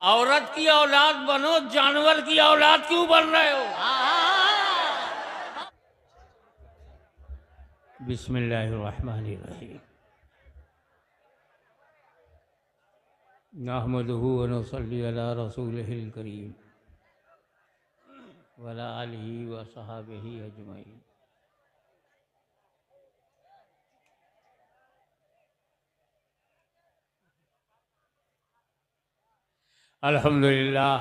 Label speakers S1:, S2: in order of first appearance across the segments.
S1: औरत की औलाद बनो, जानवर की औलाद क्यों बन रहे हो? बिस्मिल्लाहिर्रहमानिर्रहीम। नहमदुहु व नुसल्ली अला रसूलिहिल करीम व अला आलिहि व सहाबिहि अजमईन। अल्हम्दुलिल्लाह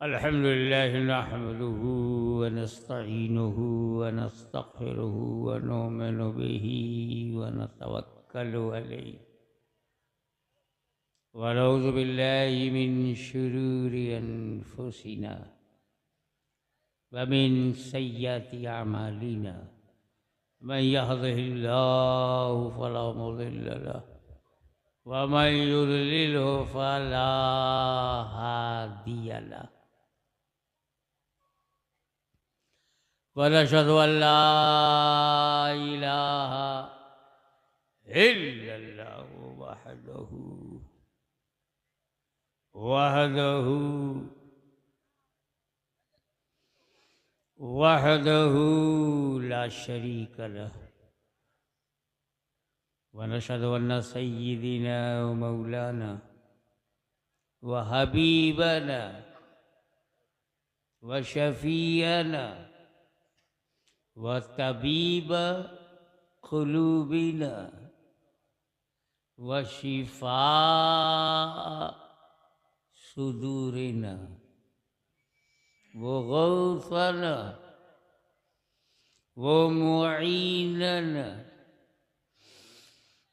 S1: अल्हम्दुलिल्लाह नहमदुहु व नस्तईनुहु व नस्तगफिरुहु व नुमिनु बिही व नतवक्कलु अलैहि व नऊज़ु बिल्लाहि मिन शुरूरि अनफुसिना व मिन सय्यिआति अमालिना। मन यहदिहिल्लाहु फला मुदिल्ल लहु व मन युद्लिलहु फला हादिय लहु। वनशहदु अल्ला इलाहा इल्लल्लाहु वहदहु वहदहु ला शरीक लहु। वनशहदु अन्न सय्यिदिना व मौलाना व हबीबना व शफीअना व तबीब क़ुलूबिना व शिफा सुदूरिना व गौसना व मुईनना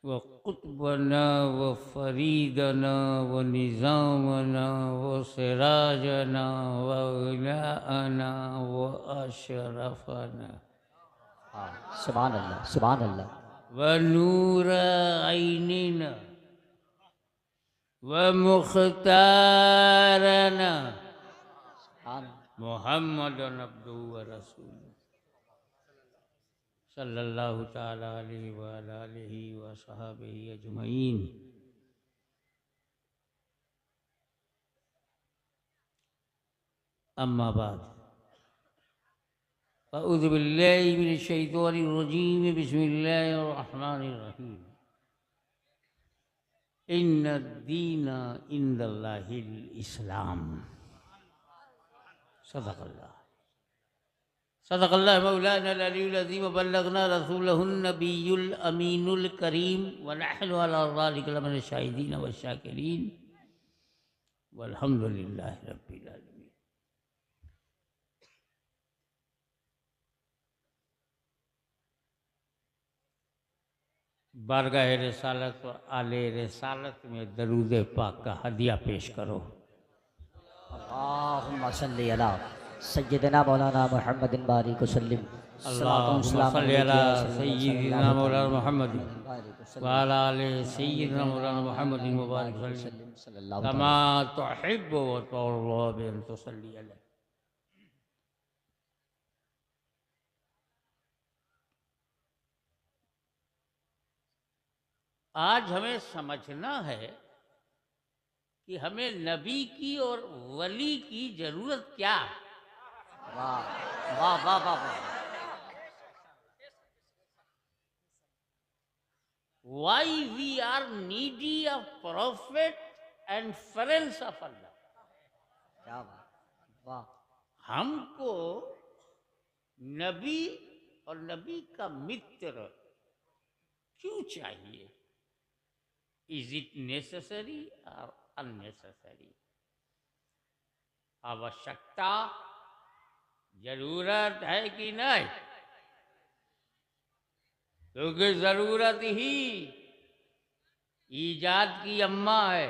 S1: व कुतुबना व फरीदना व निज़ामना व सिराजना व गनाअना व अशरफना
S2: सुभान अल्लाह सुभान अल्लाह।
S1: व नूर ऐनिना व मुख्तारना मुहम्मदन अब्दुहु व रसूलुहु सल्लल्लाहु ताला अलैहि व अला आलिहि व सहाबिहि अजमईन। अम्मा बाद अऊज़ु बिल्लाहि मिनश शैतानिर रजीम। बिस्मिल्लाहिर रहमानिर रहीम। इन्नद दीना इंदल्लाहिल इस्लाम। सदक़ल्लाह सदक़ल्लाह मौलाना अल-अलीयुल अज़ीम व बल्लगना रसूलहुन नबियुल अमीनुल करीम व नहनु अला ज़ालिका लमिनश शाहिदीन व शाकिरीन वल्हम्दुलिल्लाहि रब्बिल आलमीन। बारगाह रिसालत और आले रिसालत में दरूद पाक का हदिया पेश करो।
S2: अल्लाहुम्मा सल्ली अला सय्यिदिना मौलाना मुहम्मदिन बारिक वसल्लिम।
S1: अल्लाहुम्मा सल्ली अला सय्यिदिना मौलाना मुहम्मदिन व अला आले सय्यिदिना मौलाना मुहम्मदिन मुबारक वसल्लिम कमा तुहिब्बु व तुर्ज़ा बि अन तुसल्ली अलैहि। आज हमें समझना है कि हमें नबी की और वली की जरूरत क्या है।
S2: वाह वाह वाह वाह वाह।
S1: Why we are needy of prophet and friends of Allah।
S2: क्या बात वाह।
S1: हमको नबी और नबी का मित्र क्यों चाहिए? इज इट नेसेसरी और अननेसेसरी? आवश्यकता, जरूरत है कि नहीं? क्योंकि जरूरत ही ईजाद की अम्मा है।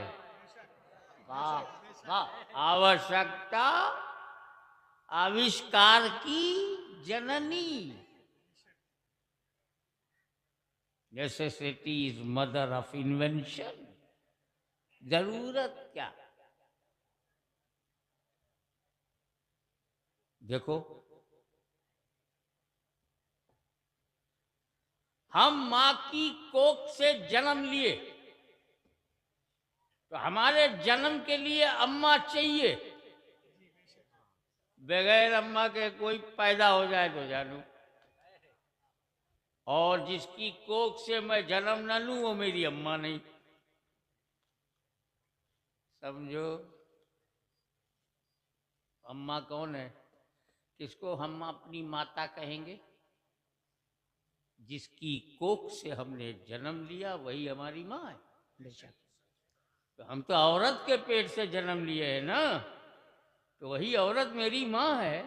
S2: वाह वाह।
S1: आवश्यकता आविष्कार की जननी। Necessity is mother of invention. जरूरत क्या? देखो, हम माँ की कोख से जन्म लिए, तो हमारे जन्म के लिए अम्मा चाहिए, बगैर अम्मा के कोई पैदा हो जाए तो जानू, और जिसकी कोख से मैं जन्म न लूं वो मेरी अम्मा नहीं, समझो। अम्मा कौन है? किसको हम अपनी माता कहेंगे? जिसकी कोख से हमने जन्म लिया वही हमारी माँ है।
S2: बेशक।
S1: तो हम तो औरत के पेट से जन्म लिए हैं ना, तो वही औरत मेरी माँ है।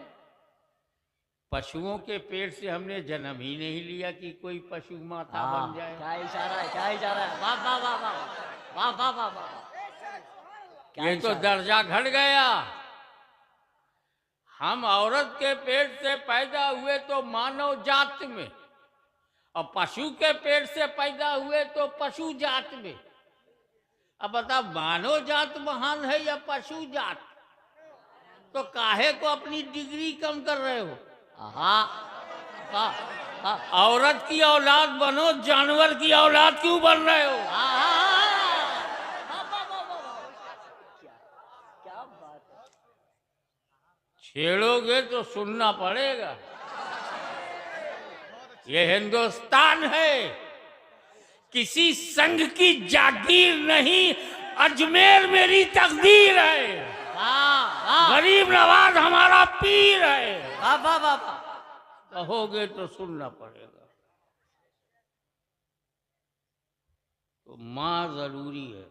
S1: पशुओं के पेट से हमने जन्म ही नहीं लिया कि कोई पशु माता बन जाए।
S2: क्या इशारा है, क्या इशारा है, वाह वाह वाह वाह वाह वाह वाह वाह।
S1: ये तो दर्जा घट गया। हम औरत के पेट से पैदा हुए तो मानव जात में, और पशु के पेट से पैदा हुए तो पशु जात में। अब बताओ, मानव जात महान है या पशु जात? तो काहे को अपनी डिग्री कम कर रहे हो? औरत की औलाद बनो, जानवर की औलाद क्यों बन रहे हो?
S2: क्या बात है।
S1: छेड़ोगे तो सुनना पड़ेगा। ये हिंदुस्तान है, किसी संघ की जागीर नहीं, अजमेर मेरी तकदीर है। गरीब नवाज हमारा पीर है। कहोगे तो सुनना पड़ेगा। तो माँ जरूरी है,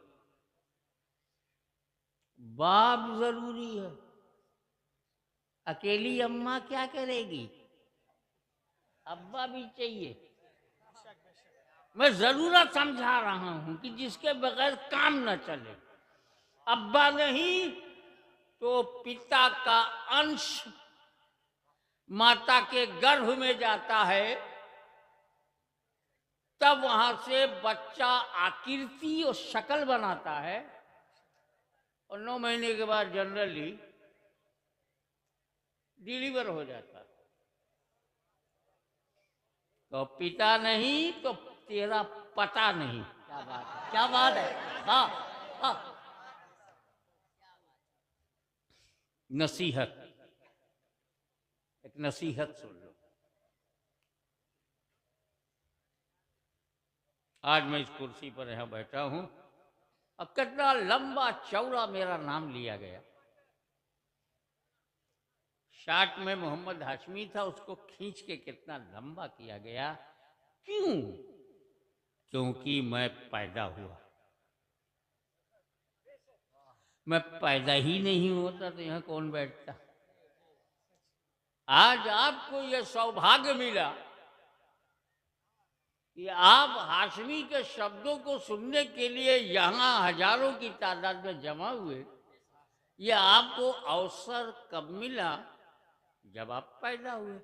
S1: बाप जरूरी है। अकेली अम्मा क्या करेगी? अब्बा भी चाहिए। मैं जरूरत समझा रहा हूं कि जिसके बगैर काम न चले। अब्बा नहीं तो पिता का अंश माता के गर्भ में जाता है, तब वहां से बच्चा आकृति और शक्ल बनाता है, और 9 महीने के बाद जनरली डिलीवर हो जाता है। तो पिता नहीं तो तेरा पता नहीं।
S2: क्या बात है, क्या बात है। हाँ।
S1: नसीहत, एक नसीहत सुन लो। आज मैं इस कुर्सी पर यहाँ बैठा हूं, अब कितना लंबा चौड़ा मेरा नाम लिया गया। शार्ट में मोहम्मद हाशमी था, उसको खींच के कितना लंबा किया गया। क्यों? क्योंकि मैं पैदा हुआ। मैं पैदा ही नहीं होता तो यहाँ कौन बैठता? आज आपको यह सौभाग्य मिला कि आप हाशमी के शब्दों को सुनने के लिए यहाँ हजारों की तादाद में जमा हुए। यह आपको अवसर कब मिला? जब आप पैदा हुए।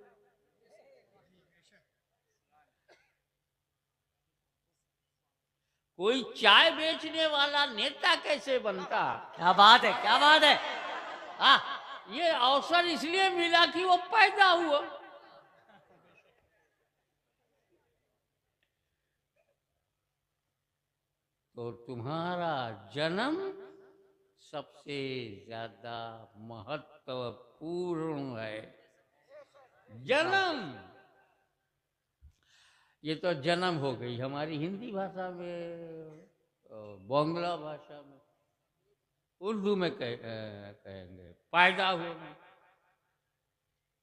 S1: कोई चाय बेचने वाला नेता कैसे बनता?
S2: क्या बात है, क्या बात है।
S1: ये अवसर इसलिए मिला कि वो पैदा हुआ। तो तुम्हारा जन्म सबसे ज्यादा महत्वपूर्ण है। जन्म, ये तो जन्म हो गई हमारी हिंदी भाषा में, बांग्ला भाषा में, उर्दू में कहेंगे पैदा होना,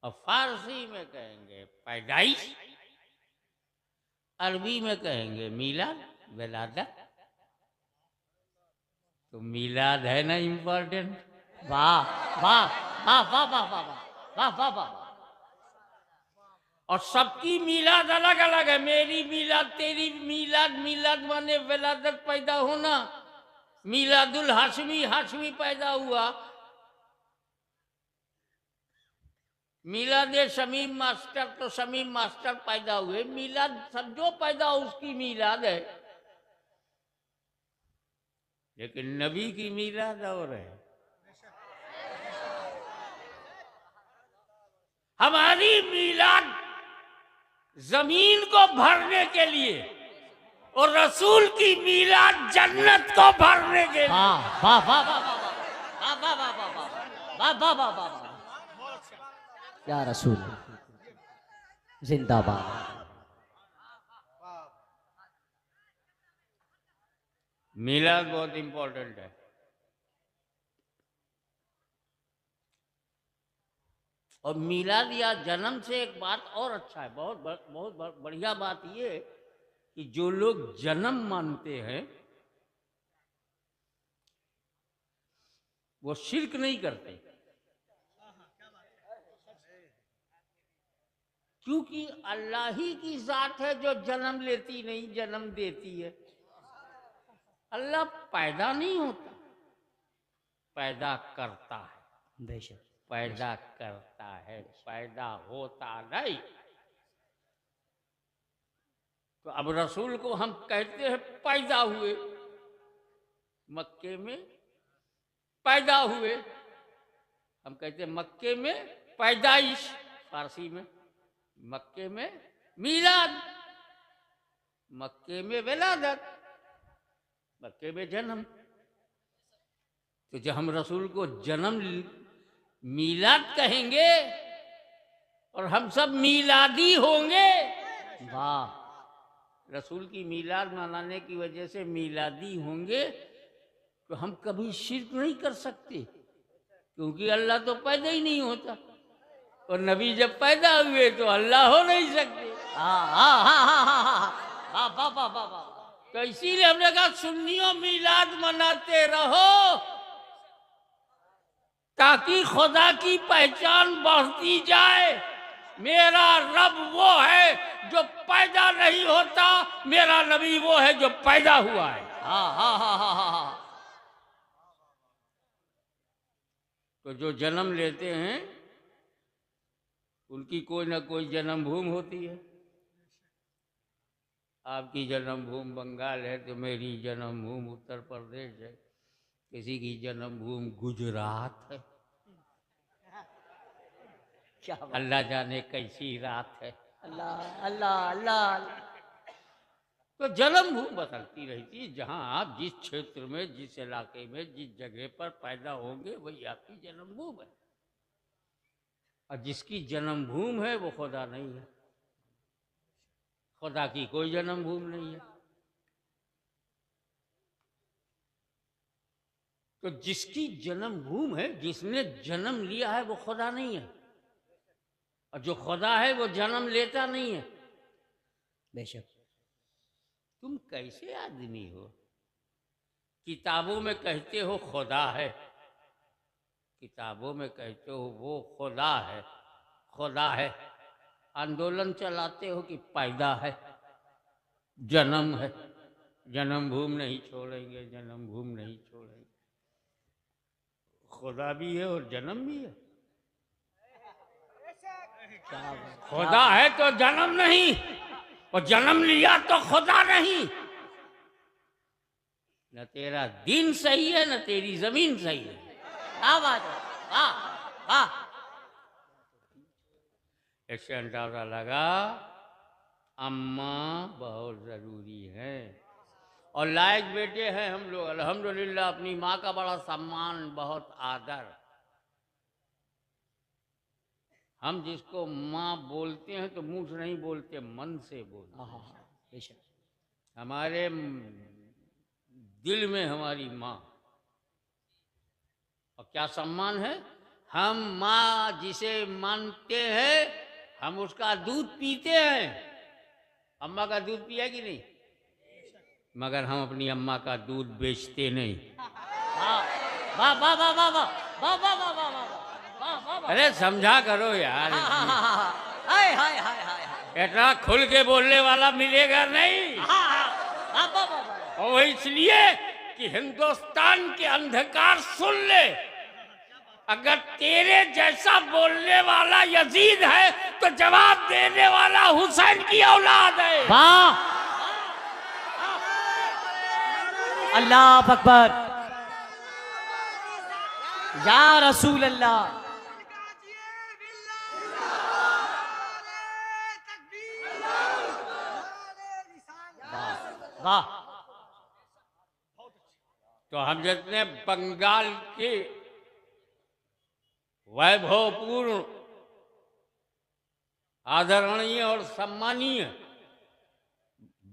S1: और फारसी में कहेंगे पैदाइश, अरबी में कहेंगे मिलाद, विलादत। तो मिलाद है ना इम्पोर्टेंट?
S2: वाह वाह वाह वाह वाह वाह वाह वाह वाह।
S1: और सबकी मिलाद अलग अलग है। मेरी मिलाद, तेरी मिलाद। मिलाद माने विलादत, पैदा होना। मिलादुल हाशमी, हाशमी पैदा हुआ। मिलाद शमीम मास्टर, तो शमीम मास्टर पैदा हुए। मिलाद सब जो पैदा हो उसकी मिलाद है, लेकिन नबी की मिलाद और है। हमारी मिलाद जमीन को भरने के लिए, और रसूल की मीलाद जन्नत को भरने के लिए।
S2: वाह वाह वाह वाह वाह वाह वाह वाह वाह वाह वाह वाह वाह या रसूल जिंदाबाद।
S1: मीलाद बहुत इंपॉर्टेंट है। और मीलाद या जन्म से एक बात और अच्छा है, बहुत बढ़िया बात ये कि जो लोग जन्म मानते हैं वो शिर्क नहीं करते, क्योंकि अल्लाह ही की जात है जो जन्म लेती नहीं जन्म देती है। अल्लाह पैदा नहीं होता, पैदा करता है।
S2: बेशक
S1: पैदा करता है, पैदा होता नहीं। तो अब रसूल को हम कहते हैं पैदा हुए, मक्के में पैदा हुए। हम कहते हैं मक्के में पैदाइश, फारसी में मक्के में मीलाद, मक्के में विलादत, मक्के में जन्म। तो जब हम रसूल को जन्म मीलाद कहेंगे और हम सब मीलादी होंगे।
S2: वाह।
S1: रसूल की मीलाद मनाने की वजह से मीलादी होंगे तो हम कभी शिर्क नहीं कर सकते, क्योंकि अल्लाह तो पैदा ही नहीं होता और नबी जब पैदा हुए तो अल्लाह हो नहीं सकते। तो इसीलिए हमने कहा सुन्नियों मीलाद मनाते रहो ताकि खुदा की पहचान बढ़ती जाए। मेरा रब वो है जो पैदा नहीं होता, मेरा नबी वो है जो पैदा हुआ है। तो जो जन्म लेते हैं उनकी कोई ना कोई जन्मभूमि होती है। आपकी जन्मभूमि बंगाल है तो मेरी जन्मभूमि उत्तर प्रदेश है, किसी की जन्मभूमि गुजरात है।
S2: क्या
S1: अल्लाह जाने कैसी रात है।
S2: अल्लाह अल्लाह अल्लाह।
S1: तो जन्मभूमि बदलती रहती है। जहाँ आप जिस क्षेत्र में, जिस इलाके में, जिस जगह पर पैदा होंगे वही आपकी जन्मभूमि है। और जिसकी जन्मभूमि है वो खुदा नहीं है। खुदा की कोई जन्मभूमि नहीं है। तो जिसकी जन्मभूमि है, जिसने जन्म लिया है वो खुदा नहीं है, और जो खुदा है वो जन्म लेता नहीं है।
S2: बेशक।
S1: तुम कैसे आदमी हो? किताबों में कहते हो खुदा है, किताबों में कहते हो वो खुदा है, खुदा है। आंदोलन चलाते हो कि पैदा है, जन्म है, जन्मभूमि नहीं छोड़ेंगे, जन्मभूमि नहीं छोड़ेंगे। खुदा भी है और जन्म भी है। खुदा है तो जन्म नहीं, और जन्म लिया तो खुदा नहीं। न तेरा दिन सही है न तेरी जमीन सही है।
S2: क्या बात है। वाह वाह।
S1: इससे अंदाजा लगा अम्मा बहुत जरूरी है और लायक बेटे हैं हम लोग। अल्हम्दुलिल्लाह अपनी माँ का बड़ा सम्मान, बहुत आदर। हम जिसको माँ बोलते हैं तो मुंह से नहीं बोलते, मन से बोलते हैं। हमारे दिल में हमारी माँ, और क्या सम्मान है। हम माँ जिसे मानते हैं हम उसका दूध पीते हैं। अम्मा का दूध पिया कि नहीं? मगर हम अपनी अम्मा का दूध बेचते नहीं।
S2: वाह वाह वाह वाह वाह वाह वाह वाह वाह वाह।
S1: अरे समझा करो यार।
S2: हाय हाय हाय हाय।
S1: इतना खुल के बोलने वाला मिलेगा नहीं। और वो इसलिए कि हिंदुस्तान के अंधकार सुन ले, अगर तेरे जैसा बोलने वाला यजीद है तो जवाब देने वाला हुसैन की औलाद है।
S2: वाह। अल्लाह अकबर। या रसूल अल्लाह। वाह।
S1: तो हम जितने बंगाल के वैभवपूर्ण, आदरणीय और सम्मानीय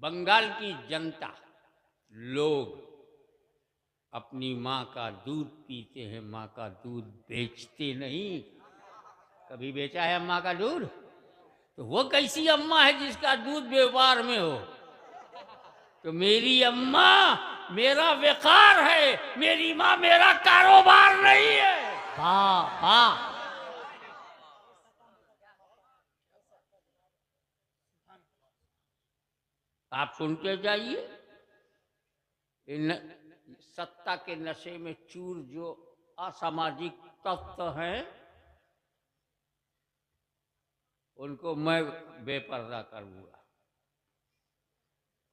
S1: बंगाल की जनता लोग अपनी माँ का दूध पीते हैं, माँ का दूध बेचते नहीं। कभी बेचा है अम्मा का दूध? तो वो कैसी अम्मा है जिसका दूध व्यापार में हो? तो मेरी अम्मा मेरा व्यापार है, मेरी माँ मेरा कारोबार नहीं है।
S2: वाह वाह।
S1: आप सुनते जाइए, इन सत्ता के नशे में चूर जो असामाजिक तत्व हैं, उनको मैं बेपर्दा करूंगा।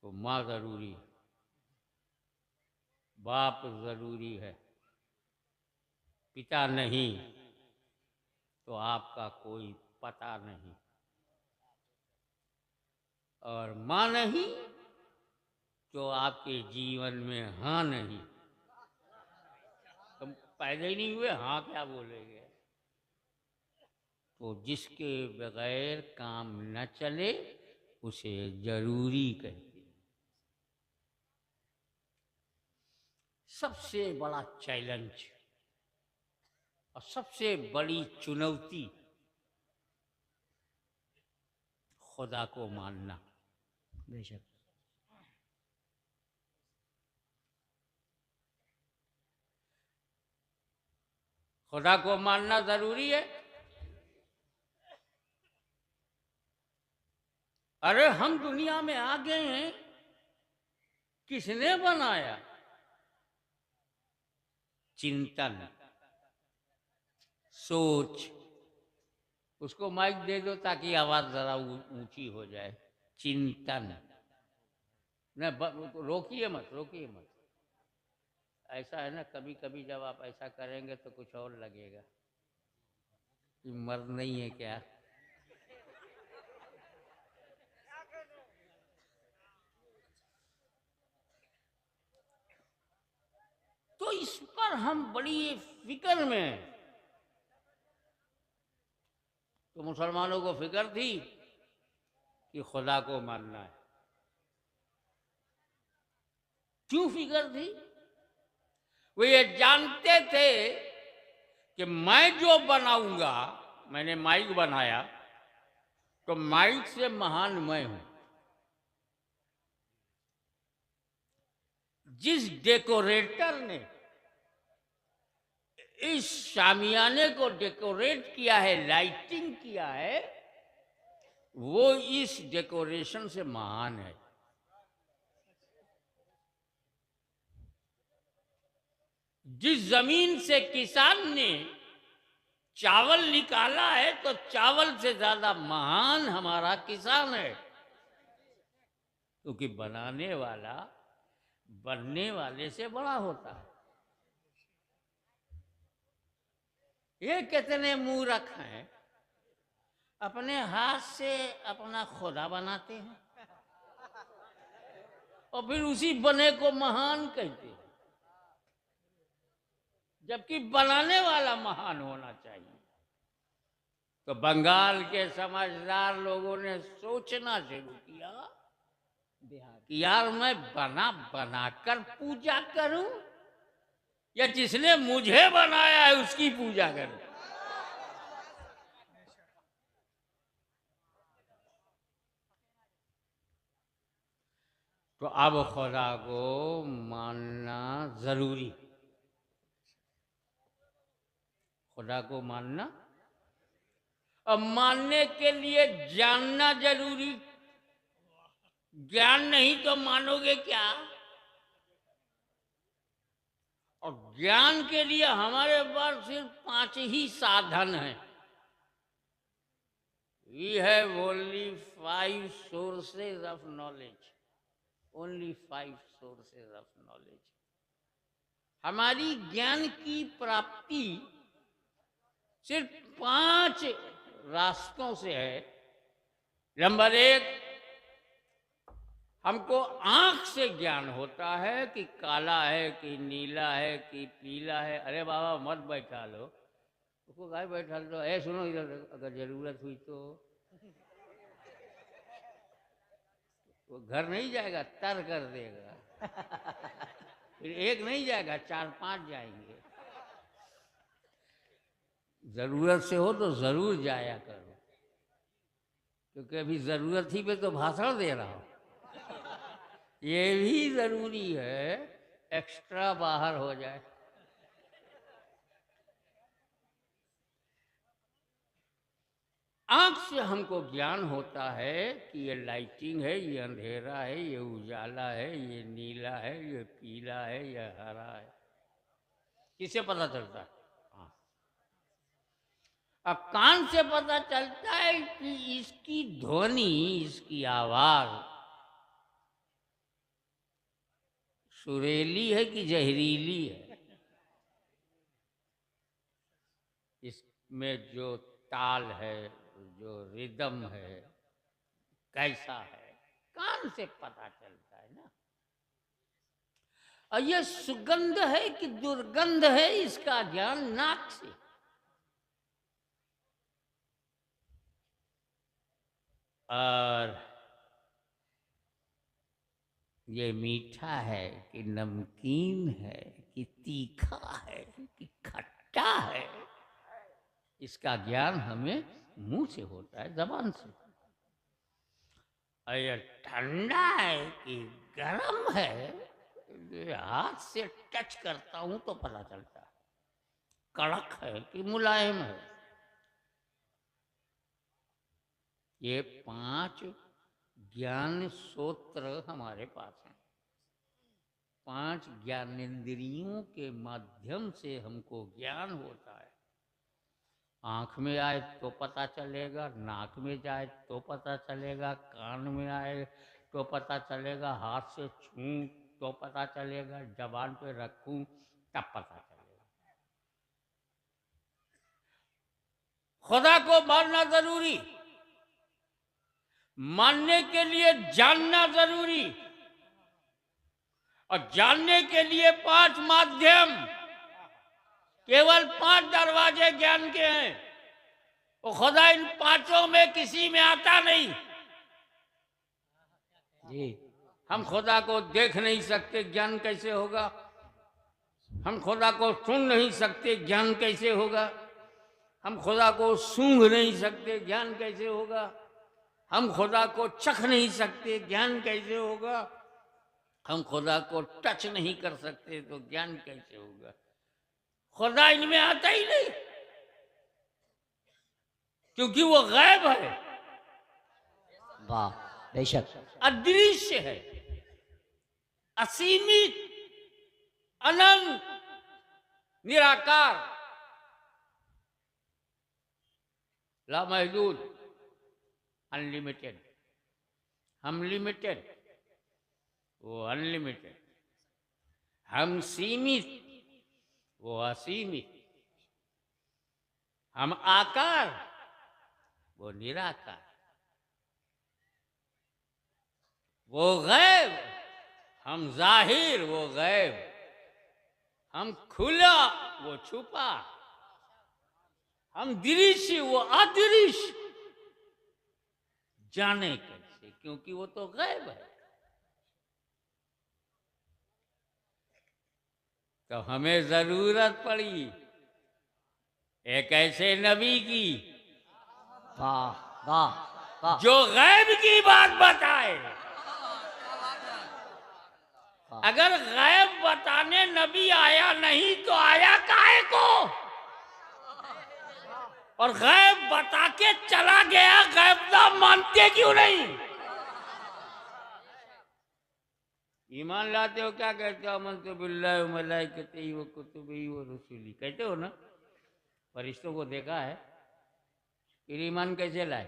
S1: तो माँ जरूरी है, बाप जरूरी है, पिता नहीं तो आपका कोई पता नहीं, और माँ नहीं तो आपके जीवन में हाँ नहीं। तुम पैदा ही नहीं हुए, हाँ क्या बोलेंगे? तो जिसके बगैर काम न चले उसे जरूरी कहते हैं। सबसे बड़ा चैलेंज और सबसे बड़ी चुनौती खुदा को मानना।
S2: बेशक।
S1: खुदा को मानना जरूरी है। अरे हम दुनिया में आ गए हैं, किसने बनाया? चिंतन, सोच। उसको माइक दे दो ताकि आवाज जरा ऊंची हो जाए। चिंतन न, रोकिए मत, रोकिए मत। ऐसा है ना, कभी कभी जब आप ऐसा करेंगे तो कुछ और लगेगा कि मर्द नहीं है क्या। तो इस पर हम बड़ी फिक्र में हैं। तो मुसलमानों को फिक्र थी कि खुदा को मानना है। क्यों फिक्र थी? वो ये जानते थे कि मैं जो बनाऊंगा, मैंने माइक बनाया तो माइक से महान मैं हूं। जिस डेकोरेटर ने इस शामियाने को डेकोरेट किया है, लाइटिंग किया है, वो इस डेकोरेशन से महान है। जिस जमीन से किसान ने चावल निकाला है, तो चावल से ज्यादा महान हमारा किसान है, क्योंकि बनाने वाला बनने वाले से बड़ा होता है। ये कितने मूर्ख हैं, अपने हाथ से अपना खुदा बनाते हैं और फिर उसी बने को महान कहते हैं, जबकि बनाने वाला महान होना चाहिए। तो बंगाल के समझदार लोगों ने सोचना शुरू किया कि यार मैं बना बनाकर पूजा करूं या जिसने मुझे बनाया है उसकी पूजा करूं। तो अब खुदा को मानना जरूरी, खुदा को मानना। अब मानने के लिए जानना जरूरी। ज्ञान नहीं तो मानोगे क्या? और ज्ञान के लिए हमारे पास सिर्फ 5 ही साधन हैं। We have only 5 sources of knowledge. Only 5 sources of knowledge. हमारी ज्ञान की प्राप्ति सिर्फ 5 रास्तों से है। नंबर 1, हमको आंख से ज्ञान होता है कि काला है कि नीला है कि पीला है। अरे बाबा मत बैठा लो उसको, गाय बैठा लो। सुनो इधर, अगर जरूरत हुई तो वो घर नहीं जाएगा, तर कर देगा। फिर एक नहीं जाएगा, 4-5 जाएंगे। जरूरत से हो तो जरूर जाया करो, क्योंकि अभी जरूरत ही पे तो भाषण दे रहा हूं। ये भी जरूरी है, एक्स्ट्रा बाहर हो जाए। आंख से हमको ज्ञान होता है कि ये लाइटिंग है, ये अंधेरा है, ये उजाला है, ये नीला है, ये पीला है, ये हरा है। किससे पता चलता है? हाँ। अब कान से पता चलता है कि इसकी ध्वनि, इसकी आवाज सुरीली है कि जहरीली है, इसमें जो ताल है, जो रिदम है, कैसा है, कान से पता चलता है ना। और ये सुगंध है कि दुर्गंध है, इसका ज्ञान नाक से। और ये मीठा है कि नमकीन है कि तीखा है कि खट्टा है, इसका ज्ञान हमें मुंह से होता है, जबान से। और ये ठंडा है कि गर्म है, ये हाथ से टच करता हूं तो पता चलता है। कड़क है कि मुलायम है। ये 5 ज्ञान सूत्र हमारे पास हैं। 5 ज्ञानेंद्रियों के माध्यम से हमको ज्ञान होता है। आँख में आए तो पता चलेगा, नाक में जाए तो पता चलेगा, कान में आए तो पता चलेगा, हाथ से छूं तो पता चलेगा, जबान पे रखूं तब पता चलेगा। खुदा को मानना जरूरी, मानने के लिए जानना जरूरी, और जानने के लिए 5 माध्यम, केवल 5 दरवाजे ज्ञान के हैं। वो खुदा इन 5 में किसी में आता नहीं जी। हम खुदा को देख नहीं सकते, ज्ञान कैसे होगा? हम खुदा को सुन नहीं सकते, ज्ञान कैसे होगा? हम खुदा को सूंघ नहीं सकते, ज्ञान कैसे होगा? हम खुदा को चख नहीं सकते, ज्ञान कैसे होगा? हम खुदा को टच नहीं कर सकते तो ज्ञान कैसे होगा? खुदा इनमें आता ही नहीं, क्योंकि वो गायब है।
S2: वाह, बेशक।
S1: अदृश्य है, असीमित, अनंत, निराकार, लामहदूद, अनलिमिटेड। हम लिमिटेड, वो अनलिमिटेड। हम सीमित, वो असीमित। हम आकार, वो निराकार। वो गैब, हम जाहिर, वो गैब। हम खुला, वो छुपा। हम दृश्य, वो अदृश्य। जाने कैसे? क्योंकि वो तो गैब है। तो हमें जरूरत पड़ी एक ऐसे नबी की,
S2: वाह वाह वाह,
S1: जो गैब की बात बताए। अगर गैब बताने नबी आया नहीं तो आया काहे को? और गैब बता के चला गया, गैब ना मानते क्यों नहीं? ईमान लाते हो, क्या कहते हो? आमन्तु बिल्लाहि व मलाइकतिही व कुतुबिही व रुसुलिही, कहते हो ना? फरिश्तों को देखा है, फिर ईमान कैसे लाए?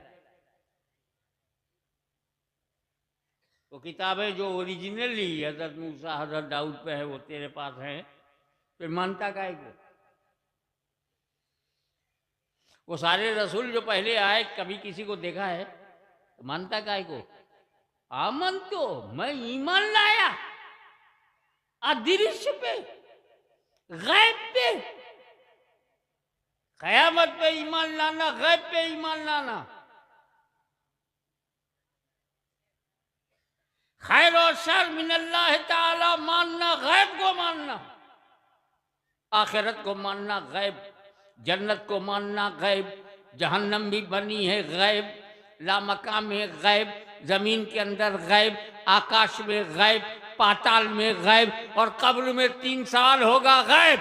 S1: वो किताबें जो ओरिजिनली हजरत मूसा, हजरत दाऊद पे है, वो तेरे पास है, फिर मानता काहे को? वो सारे रसूल जो पहले आए, कभी किसी को देखा है तो मानता काहे को? आमन तो मैं ईमान लाया अदृश्य पे, गैब पे। कयामत पे ईमान लाना, गैब पे ईमान लाना। खैर और शर मिनल्लाह ताला मानना, गैब को मानना। आखिरत को मानना गैब, जन्नत को मानना गैब, जहन्नम भी बनी है गैब, लामकाम है गैब, जमीन के अंदर गैब, आकाश में गैब, पाताल में गैब, और कब्र में 3 साल होगा गैब।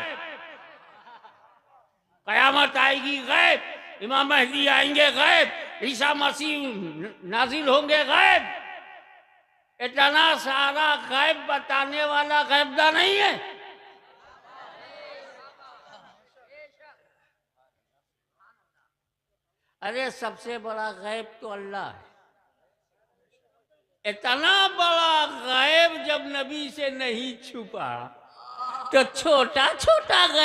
S1: कयामत आएगी गैब, इमाम महदी आएंगे गैब, ईसा मसीह नाजिल होंगे गैब। इतना सारा गैब बताने वाला गैबदा नहीं है। अरे सबसे बड़ा गैब तो अल्लाह है। इतना बड़ा गैब जब नबी से नहीं छुपा तो छोटा छोटा गैब